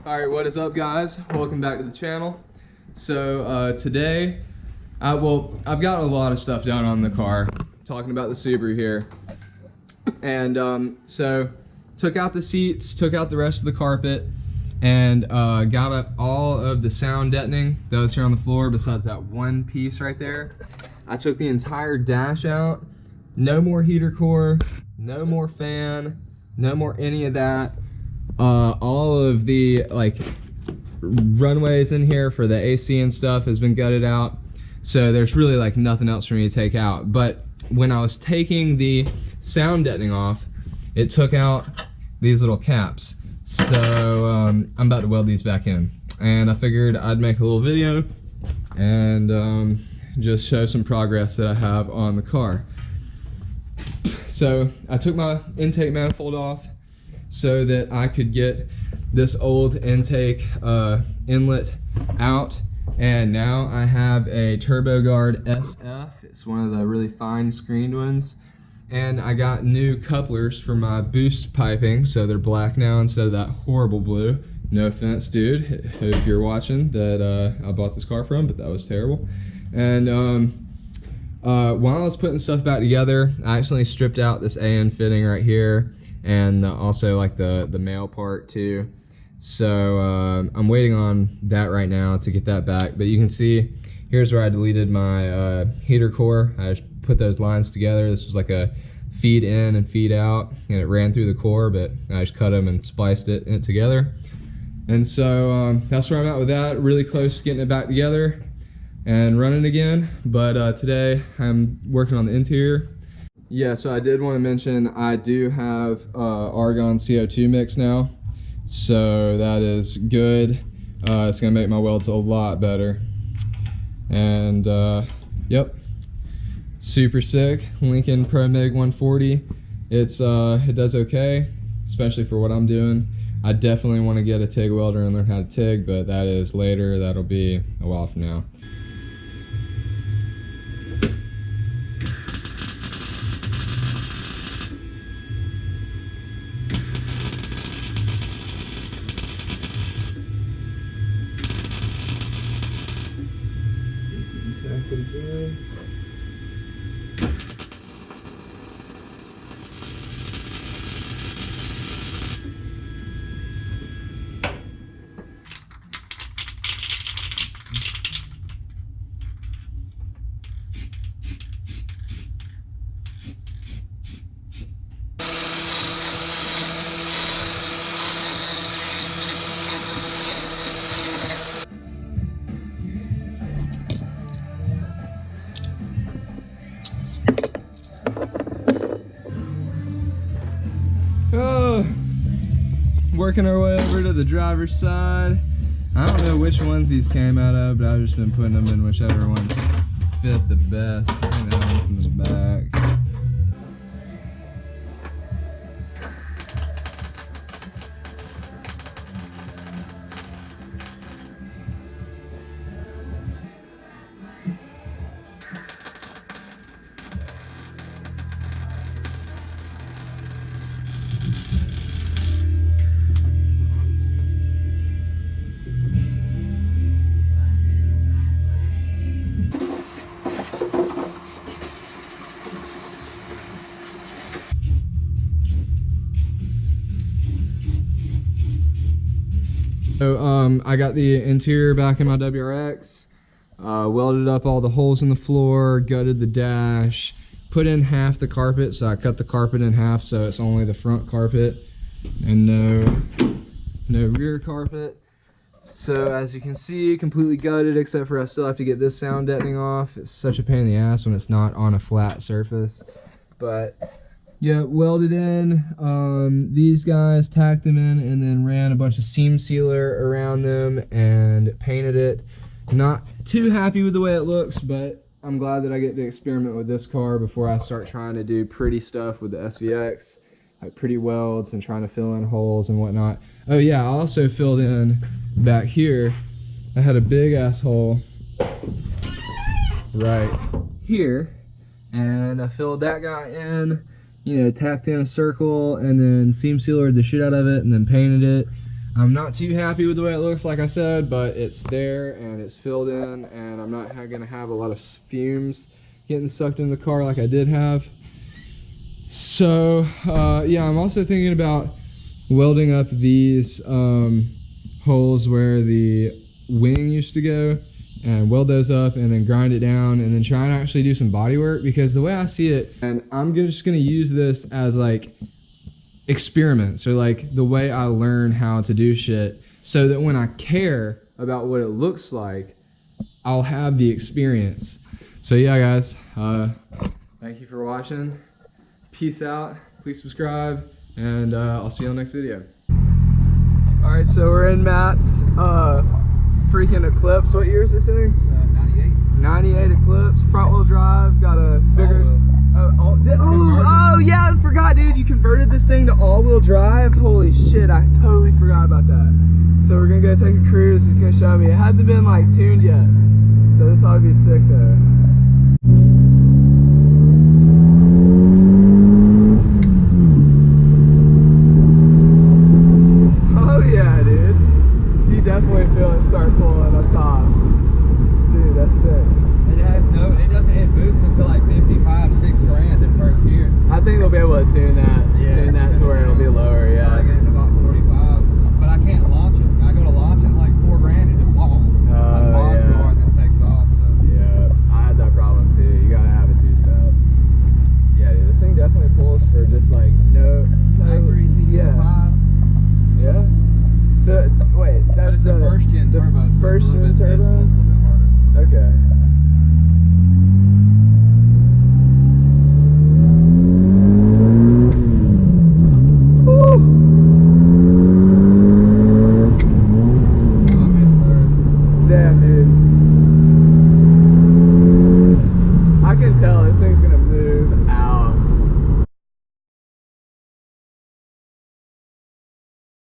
Alright, what is up guys? Welcome back to the channel. So today, I've got a lot of stuff done on the car, talking about the Subaru here. And so, took out the seats, took out the rest of the carpet, and got up all of the sound deadening that was here on the floor besides that one piece right there. I took the entire dash out, no more heater core, no more fan, no more any of that. All of the runways in here for the AC and stuff has been gutted out, so there's really nothing else for me to take out. But when I was taking the sound deadening off, it took out these little caps, so I'm about to weld these back in, and I figured I'd make a little video and just show some progress that I have on the car. So I took my intake manifold off so that I could get this old intake inlet out, and now I have a TurboGuard SF. It's one of the really fine screened ones, and I got new couplers for my boost piping, so they're black now instead of that horrible blue. No offense, dude, if you're watching, that I bought this car from, but that was terrible. And while I was putting stuff back together, I actually stripped out this AN fitting right here, and also the male part too. So I'm waiting on that right now to get that back. But you can see here's where I deleted my heater core. I just put those lines together. This was like a feed in and feed out, and it ran through the core, but I just cut them and spliced it together. And so that's where I'm at with that. Really close to getting it back together and running again. But today I'm working on the interior. Yeah, so I did want to mention I do have argon CO2 mix now, so that is good. It's gonna make my welds a lot better. And yep, super sick. Lincoln Pro MIG 140. It does okay, especially for what I'm doing. I definitely want to get a TIG welder and learn how to TIG, but that is later. That'll be a while from now. Working our way over to the driver's side. I don't know which ones these came out of, but I've just been putting them in whichever ones fit the best. I think that one's in the back. So I got the interior back in my WRX, welded up all the holes in the floor, gutted the dash, put in half the carpet, so I cut the carpet in half so it's only the front carpet and no rear carpet. So as you can see, completely gutted, except for I still have to get this sound deadening off. It's such a pain in the ass when it's not on a flat surface. But yeah, welded in these guys, tacked them in, and then ran a bunch of seam sealer around them and painted it. Not too happy with the way it looks, but I'm glad that I get to experiment with this car before I start trying to do pretty stuff with the SVX, like pretty welds and trying to fill in holes and whatnot. Oh yeah, I also filled in back here. I had a big ass hole right here, and I filled that guy in. You know, tacked in a circle and then seam sealered the shit out of it and then painted it. I'm not too happy with the way it looks, like I said, but it's there and it's filled in, and I'm not gonna have a lot of fumes getting sucked in the car like I did have. So yeah, I'm also thinking about welding up these holes where the wing used to go, and weld those up and then grind it down and then try and actually do some body work, because the way I see it, and I'm just gonna use this as like experiments, or like the way I learn how to do shit, so that when I care about what it looks like, I'll have the experience. So yeah guys, thank you for watching. Peace out, please subscribe, and I'll see you on the next video. Alright, so we're in Matt's freaking Eclipse. What year is this thing? 98 Eclipse, front wheel drive, got a bigger... Oh yeah, I forgot, dude, you converted this thing to all-wheel drive? Holy shit, I totally forgot about that. So we're gonna go take a cruise, he's gonna show me. It hasn't been like tuned yet, so this ought to be sick though. Definitely feel it start pulling up top. Dude, that's sick. It doesn't hit boost until like 55, 6 grand in first gear. I think they'll be able to tune that to where it'll be lower, yeah. I get it about 45, but I can't launch it. I go to launch it like 4 grand and just boom. Yeah. More and then takes off. So yeah, I had that problem too. You gotta have a 2-step. Yeah, dude, this thing definitely pulls for just like no yeah. Yeah. So wait, that's the first gen turbo. First gen turbo. This feels a bit harder. Okay.